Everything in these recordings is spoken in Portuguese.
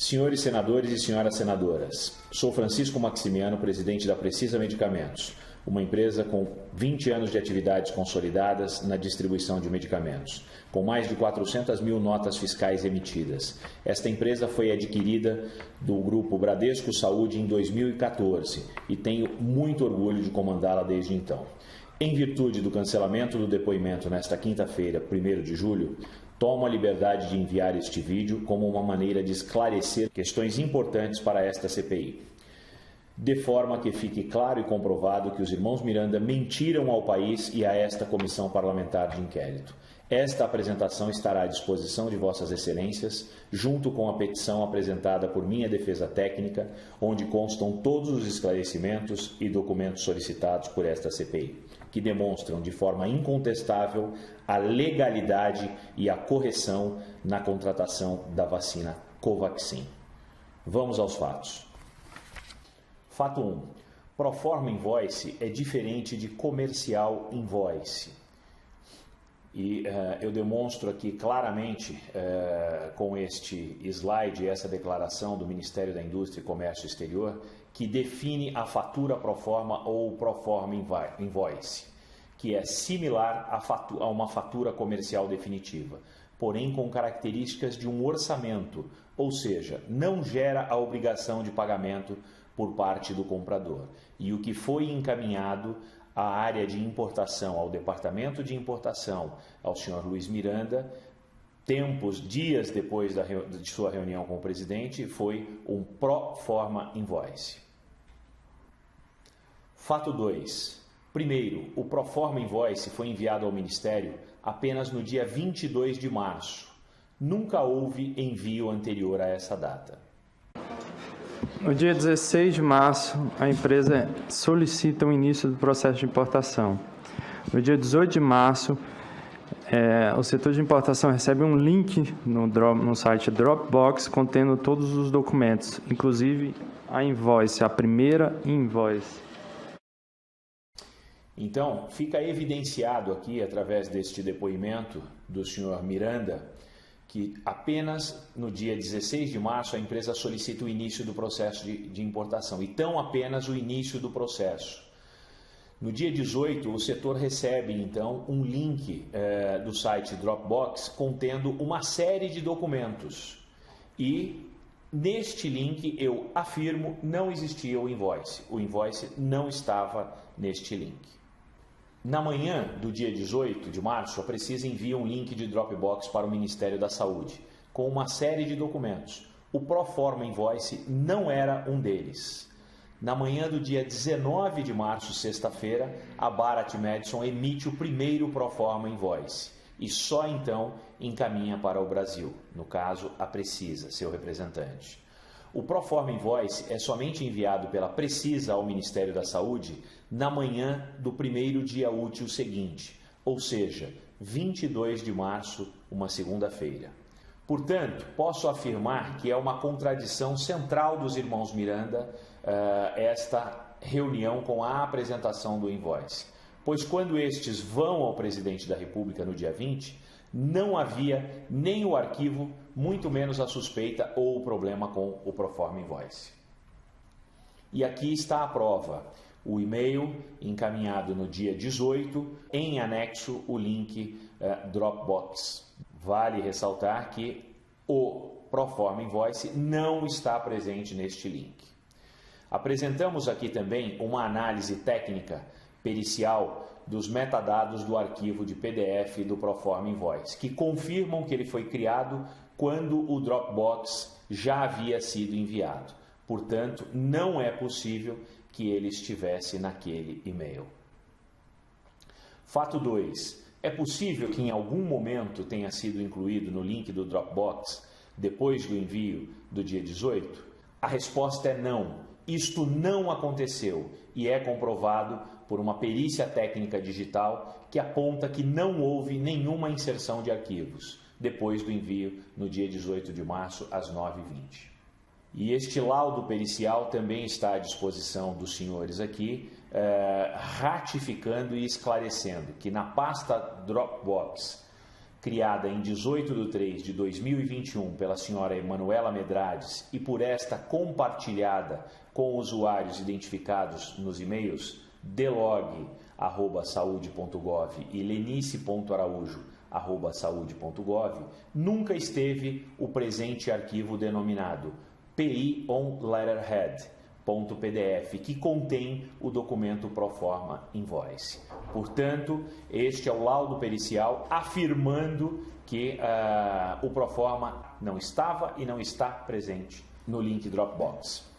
Senhores senadores e senhoras senadoras, sou Francisco Maximiano, presidente da Precisa Medicamentos, uma empresa com 20 anos de atividades consolidadas na distribuição de medicamentos, com mais de 400 mil notas fiscais emitidas. Esta empresa foi adquirida do grupo Bradesco Saúde em 2014 e tenho muito orgulho de comandá-la desde então. Em virtude do cancelamento do depoimento nesta quinta-feira, 1º de julho, tomo a liberdade de enviar este vídeo como uma maneira de esclarecer questões importantes para esta CPI, de forma que fique claro e comprovado que os irmãos Miranda mentiram ao país e a esta comissão parlamentar de inquérito. Esta apresentação estará à disposição de Vossas Excelências, junto com a petição apresentada por minha defesa técnica, onde constam todos os esclarecimentos e documentos solicitados por esta CPI, que demonstram de forma incontestável a legalidade e a correção na contratação da vacina Covaxin. Vamos aos fatos. Fato 1. Proforma invoice é diferente de comercial invoice. E eu demonstro aqui claramente com este slide, essa declaração do Ministério da Indústria e Comércio Exterior, que define a fatura proforma ou proforma invoice, que é similar a uma fatura comercial definitiva, porém com características de um orçamento, ou seja, não gera a obrigação de pagamento por parte do comprador. E o que foi encaminhado à área de importação, ao departamento de importação, ao senhor Luiz Miranda, dias depois de sua reunião com o presidente, foi um proforma invoice. Fato 2. Primeiro, o proforma invoice foi enviado ao Ministério apenas no dia 22 de março. Nunca houve envio anterior a essa data. No dia 16 de março, a empresa solicita o início do processo de importação. No dia 18 de março, o setor de importação recebe um link no site Dropbox contendo todos os documentos, inclusive a invoice, a primeira invoice. Então, fica evidenciado aqui, através deste depoimento do senhor Miranda, que apenas no dia 16 de março a empresa solicita o início do processo de importação, e tão apenas o início do processo. No dia 18, o setor recebe, então, um link do site Dropbox contendo uma série de documentos. E neste link, eu afirmo, não existia o invoice. O invoice não estava neste link. Na manhã do dia 18 de março, a Precisa envia um link de Dropbox para o Ministério da Saúde, com uma série de documentos. O proforma invoice não era um deles. Na manhã do dia 19 de março, sexta-feira, a Bharat Madison emite o primeiro proforma invoice e só então encaminha para o Brasil, no caso, a Precisa, seu representante. O proforma invoice é somente enviado pela Precisa ao Ministério da Saúde na manhã do primeiro dia útil seguinte, ou seja, 22 de março, uma segunda-feira. Portanto, posso afirmar que é uma contradição central dos irmãos Miranda esta reunião com a apresentação do invoice, pois quando estes vão ao presidente da República no dia 20, não havia nem o arquivo, muito menos a suspeita ou o problema com o proforma invoice. E aqui está a prova. O e-mail encaminhado no dia 18, em anexo o link Dropbox. Vale ressaltar que o proforma invoice não está presente neste link. Apresentamos aqui também uma análise técnica pericial dos metadados do arquivo de PDF do proforma invoice, que confirmam que ele foi criado quando o Dropbox já havia sido enviado. Portanto, não é possível que ele estivesse naquele e-mail. Fato 2. É possível que em algum momento tenha sido incluído no link do Dropbox depois do envio do dia 18? A resposta é não. Isto não aconteceu e é comprovado por uma perícia técnica digital que aponta que não houve nenhuma inserção de arquivos depois do envio no dia 18 de março às 9h20. E este laudo pericial também está à disposição dos senhores aqui, ratificando e esclarecendo que na pasta Dropbox criada em 18/3/2021 pela senhora Emanuela Medrades e por esta compartilhada com usuários identificados nos e-mails delog@saude.gov e lenice.araújo@saude.gov, nunca esteve o presente arquivo denominado PI on Letterhead.pdf, que contém o documento Proforma Invoice. Portanto, este é o laudo pericial afirmando que o Proforma não estava e não está presente no link Dropbox.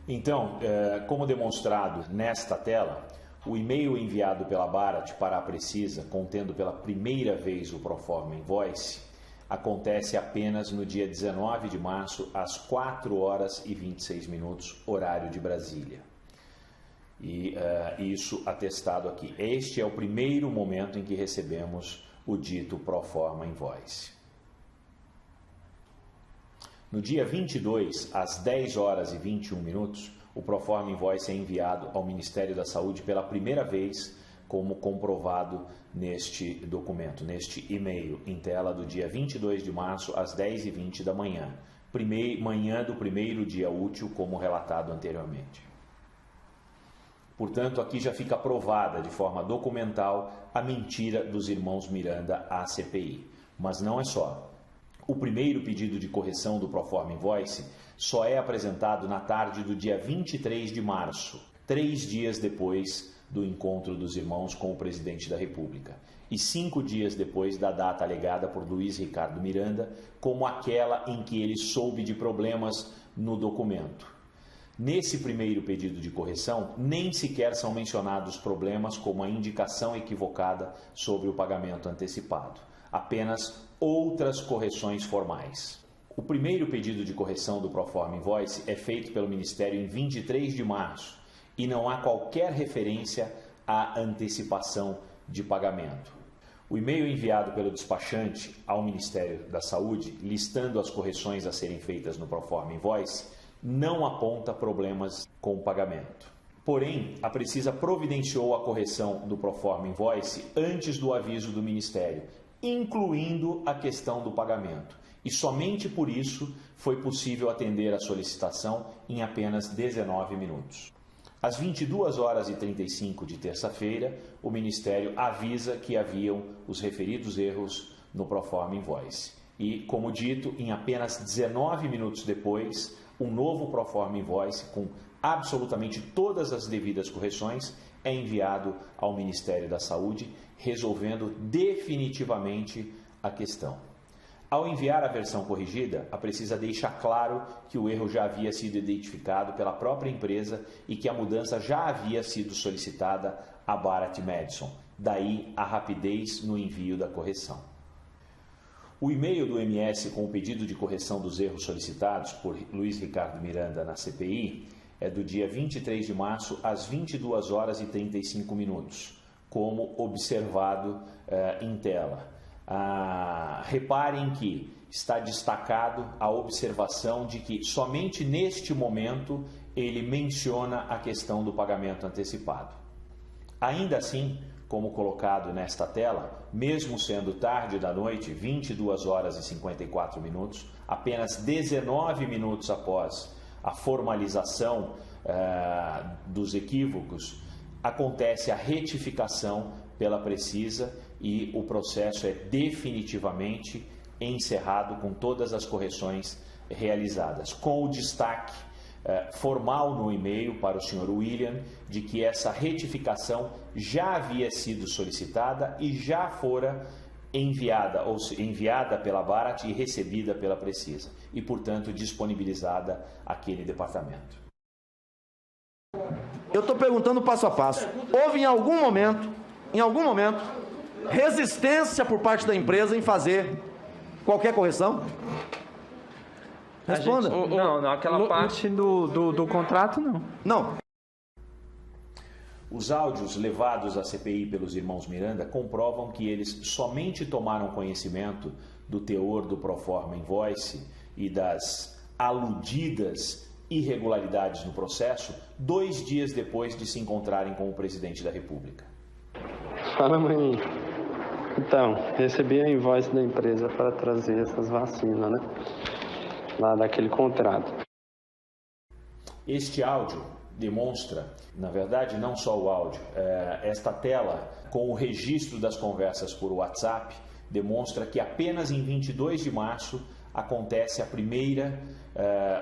Então, como demonstrado nesta tela, o e-mail enviado pela Barat para a Precisa, contendo pela primeira vez o Proforma Invoice, acontece apenas no dia 19 de março, às 4h26, horário de Brasília. E isso atestado aqui. Este é o primeiro momento em que recebemos o dito Proforma Invoice. No dia 22, às 10h21, o Proforma Invoice é enviado ao Ministério da Saúde pela primeira vez, como comprovado neste documento, neste e-mail em tela do dia 22 de março, às 10h20 da manhã, manhã do primeiro dia útil, como relatado anteriormente. Portanto, aqui já fica provada de forma documental a mentira dos irmãos Miranda à CPI. Mas não é só. O primeiro pedido de correção do Proforma Invoice só é apresentado na tarde do dia 23 de março, 3 dias depois do encontro dos irmãos com o presidente da República, e 5 dias depois da data alegada por Luiz Ricardo Miranda como aquela em que ele soube de problemas no documento. Nesse primeiro pedido de correção, nem sequer são mencionados problemas como a indicação equivocada sobre o pagamento antecipado, apenas outras correções formais. O primeiro pedido de correção do Proforma Invoice é feito pelo Ministério em 23 de março e não há qualquer referência à antecipação de pagamento. O e-mail enviado pelo despachante ao Ministério da Saúde, listando as correções a serem feitas no Proforma Invoice, não aponta problemas com o pagamento. Porém, a Precisa providenciou a correção do Proforma Invoice antes do aviso do Ministério, incluindo a questão do pagamento. E somente por isso foi possível atender a solicitação em apenas 19 minutos. Às 22h35 de terça-feira, o Ministério avisa que haviam os referidos erros no Proforma Invoice. E, como dito, em apenas 19 minutos depois, um novo Proforma Invoice com absolutamente todas as devidas correções é enviado ao Ministério da Saúde, resolvendo definitivamente a questão. Ao enviar a versão corrigida, a Precisa deixa claro que o erro já havia sido identificado pela própria empresa e que a mudança já havia sido solicitada à Barat Madison, daí a rapidez no envio da correção. O e-mail do MS com o pedido de correção dos erros solicitados por Luiz Ricardo Miranda na CPI é do dia 23 de março às 22h35, como observado em tela. Reparem que está destacado a observação de que somente neste momento ele menciona a questão do pagamento antecipado. Ainda assim, como colocado nesta tela, mesmo sendo tarde da noite, 22h54, apenas 19 minutos após a formalização dos equívocos, acontece a retificação pela Precisa e o processo é definitivamente encerrado com todas as correções realizadas, com o destaque formal no e-mail para o Sr. William de que essa retificação já havia sido solicitada e já fora enviada pela Barat e recebida pela Precisa e, portanto, disponibilizada àquele departamento. Eu estou perguntando passo a passo. Houve em algum momento, resistência por parte da empresa em fazer qualquer correção? Responda. Não, aquela parte do contrato, não. Não. Os áudios levados à CPI pelos irmãos Miranda comprovam que eles somente tomaram conhecimento do teor do Proforma Invoice e das aludidas irregularidades no processo 2 dias depois de se encontrarem com o presidente da República. Fala, maninho. Então, recebi a invoice da empresa para trazer essas vacinas, né? Lá daquele contrato. Este áudio demonstra, na verdade, não só o áudio, esta tela com o registro das conversas por WhatsApp demonstra que apenas em 22 de março acontece a primeira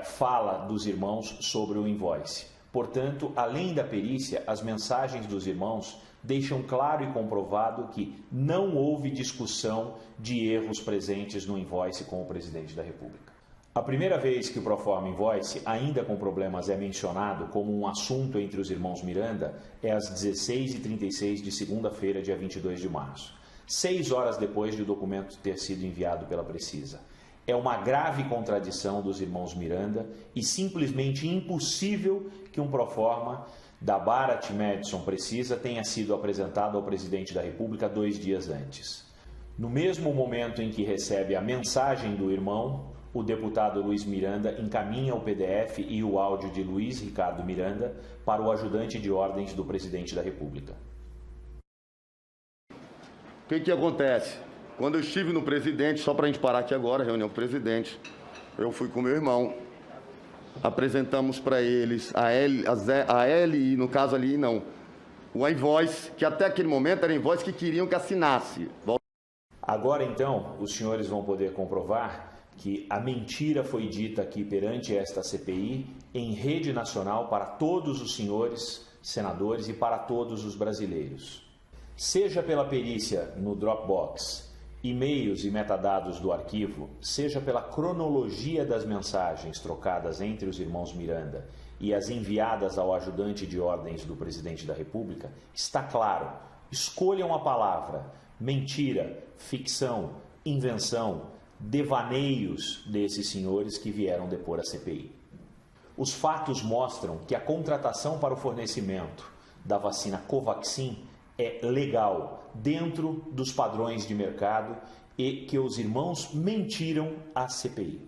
fala dos irmãos sobre o invoice. Portanto, além da perícia, as mensagens dos irmãos deixam claro e comprovado que não houve discussão de erros presentes no invoice com o presidente da República. A primeira vez que o Proforma Invoice, ainda com problemas, é mencionado como um assunto entre os irmãos Miranda é às 16h36 de segunda-feira, dia 22 de março, 6 horas depois de o documento ter sido enviado pela Precisa. É uma grave contradição dos irmãos Miranda e simplesmente impossível que um Proforma da Bharat Madison Precisa tenha sido apresentado ao presidente da República 2 dias antes. No mesmo momento em que recebe a mensagem do irmão, o deputado Luiz Miranda encaminha o PDF e o áudio de Luiz Ricardo Miranda para o ajudante de ordens do presidente da República. O que acontece? Quando eu estive no presidente, só para a gente parar aqui agora, reunião com o presidente, eu fui com meu irmão, apresentamos para eles a LI, no caso ali não, o invoice, que até aquele momento era invoice que queriam que assinasse. Agora então, os senhores vão poder comprovar que a mentira foi dita aqui perante esta CPI em rede nacional para todos os senhores senadores e para todos os brasileiros. Seja pela perícia no Dropbox, e-mails e metadados do arquivo, seja pela cronologia das mensagens trocadas entre os irmãos Miranda e as enviadas ao ajudante de ordens do presidente da República, está claro, escolham a palavra, mentira, ficção, invenção, devaneios desses senhores que vieram depor a CPI. Os fatos mostram que a contratação para o fornecimento da vacina Covaxin é legal, dentro dos padrões de mercado e que os irmãos mentiram à CPI.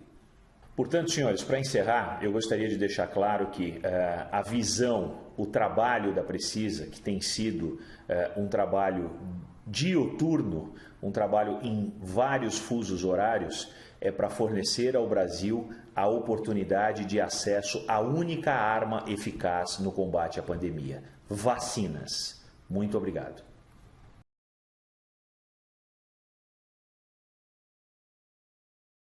Portanto, senhores, para encerrar, eu gostaria de deixar claro que a visão, o trabalho da Precisa, que tem sido um trabalho dioturno, um trabalho em vários fusos horários, é para fornecer ao Brasil a oportunidade de acesso à única arma eficaz no combate à pandemia: vacinas. Muito obrigado.